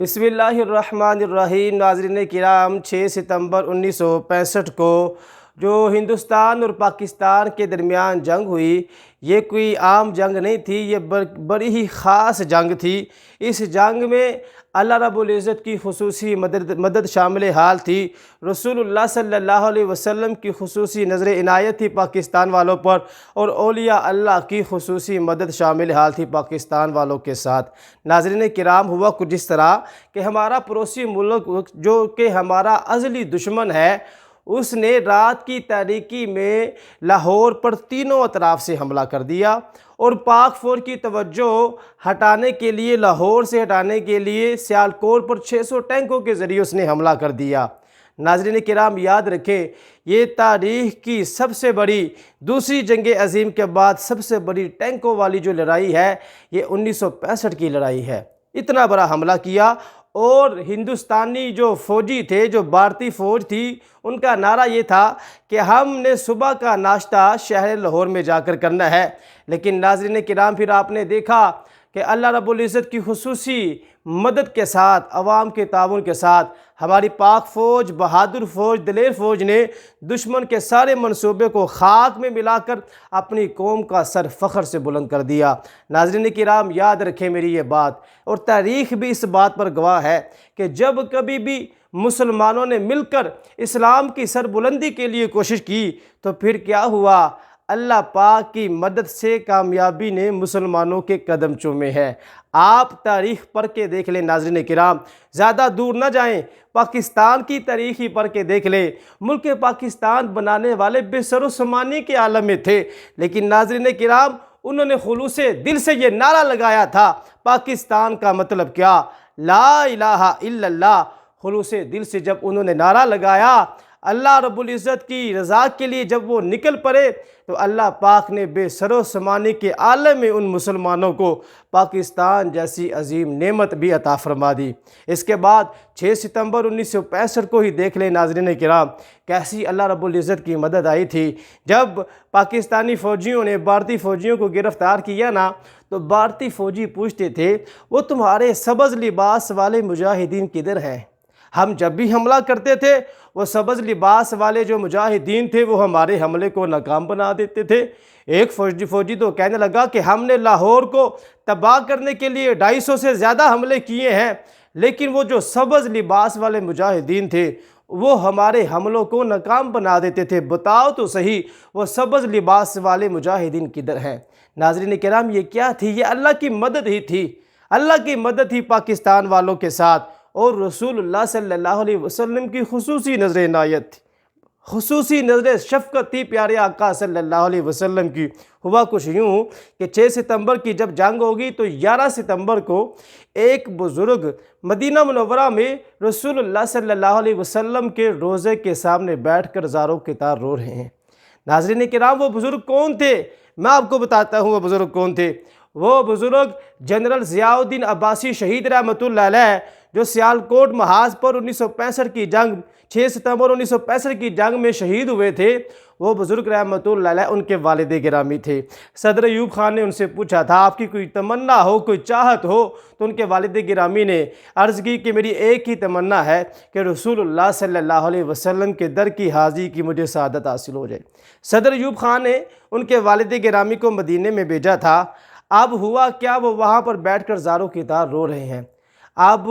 بسم اللہ الرحمن الرحیم۔ ناظرین کرام، 6 ستمبر 1965 کو جو ہندوستان اور پاکستان کے درمیان جنگ ہوئی، یہ کوئی عام جنگ نہیں تھی، یہ بڑی ہی خاص جنگ تھی۔ اس جنگ میں اللہ رب العزت کی خصوصی مدد شامل حال تھی۔ رسول اللہ صلی اللہ علیہ وسلم کی خصوصی نظر عنایت تھی پاکستان والوں پر، اور اولیاء اللہ کی خصوصی مدد شامل حال تھی پاکستان والوں کے ساتھ۔ ناظرین کرام، ہوا کچھ اس طرح کہ ہمارا پڑوسی ملک جو کہ ہمارا ازلی دشمن ہے، اس نے رات کی تاریکی میں لاہور پر تینوں اطراف سے حملہ کر دیا، اور پاک فوج کی توجہ ہٹانے کے لیے، لاہور سے ہٹانے کے لیے سیالکوٹ پر 600 ٹینکوں کے ذریعے اس نے حملہ کر دیا۔ ناظرین کرام، یاد رکھیں، یہ تاریخ کی سب سے بڑی، دوسری جنگ عظیم کے بعد سب سے بڑی ٹینکوں والی جو لڑائی ہے، یہ 1965 کی لڑائی ہے۔ اتنا بڑا حملہ کیا، اور ہندوستانی جو فوجی تھے، جو بھارتی فوج تھی، ان کا نعرہ یہ تھا کہ ہم نے صبح کا ناشتہ شہر لاہور میں جا کر کرنا ہے۔ لیکن ناظرین کرام، پھر آپ نے دیکھا کہ اللہ رب العزت کی خصوصی مدد کے ساتھ، عوام کے تعاون کے ساتھ، ہماری پاک فوج، بہادر فوج، دلیر فوج نے دشمن کے سارے منصوبے کو خاک میں ملا کر اپنی قوم کا سر فخر سے بلند کر دیا۔ ناظرین کرام، یاد رکھیں میری یہ بات، اور تاریخ بھی اس بات پر گواہ ہے کہ جب کبھی بھی مسلمانوں نے مل کر اسلام کی سر بلندی کے لیے کوشش کی، تو پھر کیا ہوا؟ اللہ پاک کی مدد سے کامیابی نے مسلمانوں کے قدم چومے ہیں۔ آپ تاریخ پڑھ کے دیکھ لیں ناظرین کرام، زیادہ دور نہ جائیں، پاکستان کی تاریخ ہی پڑھ کے دیکھ لیں۔ ملک پاکستان بنانے والے بے سر و سامانی کے عالم میں تھے، لیکن ناظرین کرام، انہوں نے خلوص دل سے یہ نعرہ لگایا تھا، پاکستان کا مطلب کیا؟ لا الہ الا اللہ۔ خلوص دل سے جب انہوں نے نعرہ لگایا، اللہ رب العزت کی رضا کے لیے جب وہ نکل پڑے، تو اللہ پاک نے بے سر و سامانی کے عالم میں ان مسلمانوں کو پاکستان جیسی عظیم نعمت بھی عطا فرما دی۔ اس کے بعد 6 ستمبر 1965 کو ہی دیکھ لیں ناظرین کرام، کیسی اللہ رب العزت کی مدد آئی تھی۔ جب پاکستانی فوجیوں نے بھارتی فوجیوں کو گرفتار کیا نا، تو بھارتی فوجی پوچھتے تھے، وہ تمہارے سبز لباس والے مجاہدین کدھر ہیں؟ ہم جب بھی حملہ کرتے تھے، وہ سبز لباس والے جو مجاہدین تھے، وہ ہمارے حملے کو ناکام بنا دیتے تھے۔ ایک فوجی تو کہنے لگا کہ ہم نے لاہور کو تباہ کرنے کے لیے 250 سے زیادہ حملے کیے ہیں، لیکن وہ جو سبز لباس والے مجاہدین تھے، وہ ہمارے حملوں کو ناکام بنا دیتے تھے۔ بتاؤ تو صحیح، وہ سبز لباس والے مجاہدین کدھر ہیں؟ ناظرین کرام، یہ کیا تھی؟ یہ اللہ کی مدد ہی تھی۔ اللہ کی مدد تھی پاکستان والوں کے ساتھ، اور رسول اللہ صلی اللہ علیہ وسلم کی خصوصی نظر عنایت تھی، خصوصی نظر شفقت تھی پیارے آقا صلی اللہ علیہ وسلم کی۔ ہوا کچھ یوں کہ 6 ستمبر کی جب جنگ ہوگی، تو 11 ستمبر کو ایک بزرگ مدینہ منورہ میں رسول اللہ صلی اللہ علیہ وسلم کے روضے کے سامنے بیٹھ کر زاروں کے تار رو رہے ہیں۔ ناظرین کرام، وہ بزرگ کون تھے؟ میں آپ کو بتاتا ہوں وہ بزرگ کون تھے۔ وہ بزرگ جنرل ضیاء الدین عباسی شہید رحمۃ اللہ علیہ، جو سیالکوٹ محاذ پر 1965 کی جنگ، 6 ستمبر 1965 کی جنگ میں شہید ہوئے تھے، وہ بزرگ رحمۃ اللہ علیہ ان کے والد گرامی تھے۔ صدر ایوب خان نے ان سے پوچھا تھا، آپ کی کوئی تمنا ہو، کوئی چاہت ہو؟ تو ان کے والد گرامی نے عرض کی کہ میری ایک ہی تمنا ہے کہ رسول اللہ صلی اللہ علیہ وسلم کے در کی حاضری کی مجھے سعادت حاصل ہو جائے۔ صدر ایوب خان نے ان کے والد گرامی کو مدینے میں بھیجا تھا۔ اب ہوا کیا، وہ وہاں پر بیٹھ کر زاروں کی طرح رو رہے ہیں۔ اب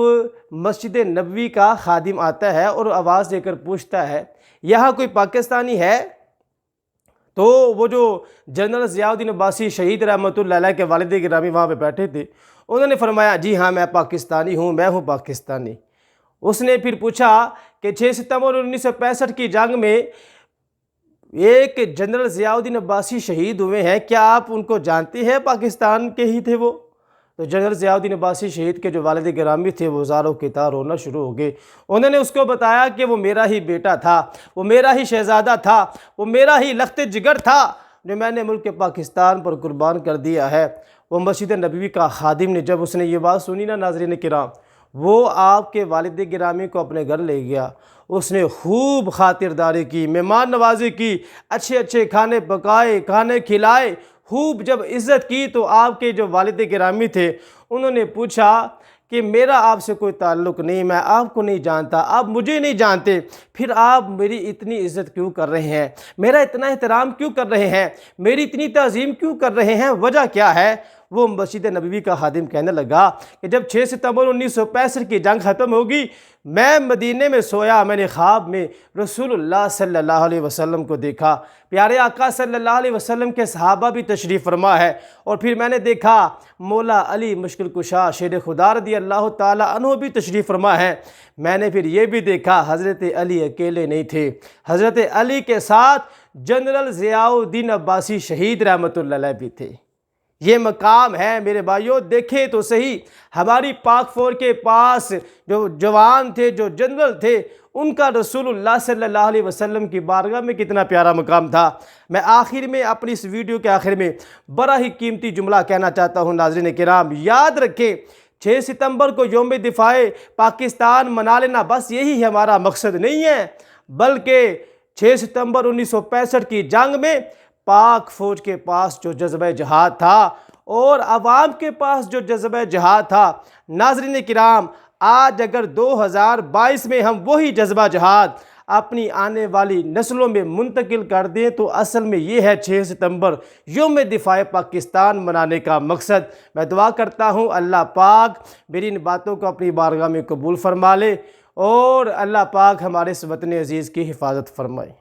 مسجد نبوی کا خادم آتا ہے اور آواز دے کر پوچھتا ہے، یہاں کوئی پاکستانی ہے؟ تو وہ جو جنرل ضیاء الدین عباسی شہید رحمۃ اللہ علیہ کے والد گرامی وہاں پہ بیٹھے تھے، انہوں نے فرمایا، جی ہاں میں پاکستانی ہوں، میں ہوں پاکستانی۔ اس نے پھر پوچھا کہ 6 ستمبر 1965 کی جنگ میں ایک جنرل ضیاء الدین عباسی شہید ہوئے ہیں، کیا آپ ان کو جانتے ہیں؟ پاکستان کے ہی تھے وہ؟ تو جنرل ضیاء الدین عباسی شہید کے جو والد گرامی تھے، وہ زاروں کی طرح رونا شروع ہو گئے۔ انہوں نے اس کو بتایا کہ وہ میرا ہی بیٹا تھا، وہ میرا ہی شہزادہ تھا، وہ میرا ہی لخت جگر تھا، جو میں نے ملک پاکستان پر قربان کر دیا ہے۔ وہ مسجد نبوی کا خادم نے جب اس نے یہ بات سنی نا ناظرین کرام، وہ آپ کے والد گرامی کو اپنے گھر لے گیا۔ اس نے خوب خاطرداری کی، مہمان نوازی کی، اچھے اچھے کھانے پکائے، کھانے کھلائے، خوب جب عزت کی۔ تو آپ کے جو والد گرامی تھے، انہوں نے پوچھا کہ میرا آپ سے کوئی تعلق نہیں، میں آپ کو نہیں جانتا، آپ مجھے نہیں جانتے، پھر آپ میری اتنی عزت کیوں کر رہے ہیں، میرا اتنا احترام کیوں کر رہے ہیں، میری اتنی تعظیم کیوں کر رہے ہیں، وجہ کیا ہے؟ وہ مسجد نبوی کا خادم کہنے لگا کہ جب 6 ستمبر 1965 کی جنگ ختم ہوگی، میں مدینے میں سویا، میں نے خواب میں رسول اللہ صلی اللہ علیہ وسلم کو دیکھا، پیارے آقا صلی اللہ علیہ وسلم کے صحابہ بھی تشریف فرما ہے، اور پھر میں نے دیکھا مولا علی مشکل کشا شیر خدا رضی اللہ تعالی عنہ بھی تشریف فرما ہے۔ میں نے پھر یہ بھی دیکھا حضرت علی اکیلے نہیں تھے، حضرت علی کے ساتھ جنرل ضیاء الدین عباسی شہید رحمۃ اللہ علیہ بھی تھے۔ یہ مقام ہے میرے بھائیوں، دیکھیں تو صحیح، ہماری پاک فور کے پاس جو جوان تھے، جو جنرل تھے، ان کا رسول اللہ صلی اللہ علیہ وسلم کی بارگاہ میں کتنا پیارا مقام تھا۔ میں آخر میں اپنی اس ویڈیو کے آخر میں بڑا ہی قیمتی جملہ کہنا چاہتا ہوں، ناظرین کرام یاد رکھیں، 6 ستمبر کو یوم دفاع پاکستان منا لینا بس یہی ہمارا مقصد نہیں ہے، بلکہ 6 ستمبر 1965 کی جنگ میں پاک فوج کے پاس جو جذبہ جہاد تھا اور عوام کے پاس جو جذبہ جہاد تھا، ناظرین کرام آج اگر 2022 میں ہم وہی جذبہ جہاد اپنی آنے والی نسلوں میں منتقل کر دیں تو اصل میں یہ ہے 6 ستمبر یوم دفاع پاکستان منانے کا مقصد۔ میں دعا کرتا ہوں اللہ پاک میری ان باتوں کو اپنی بارگاہ میں قبول فرما لے، اور اللہ پاک ہمارے اس وطن عزیز کی حفاظت فرمائے۔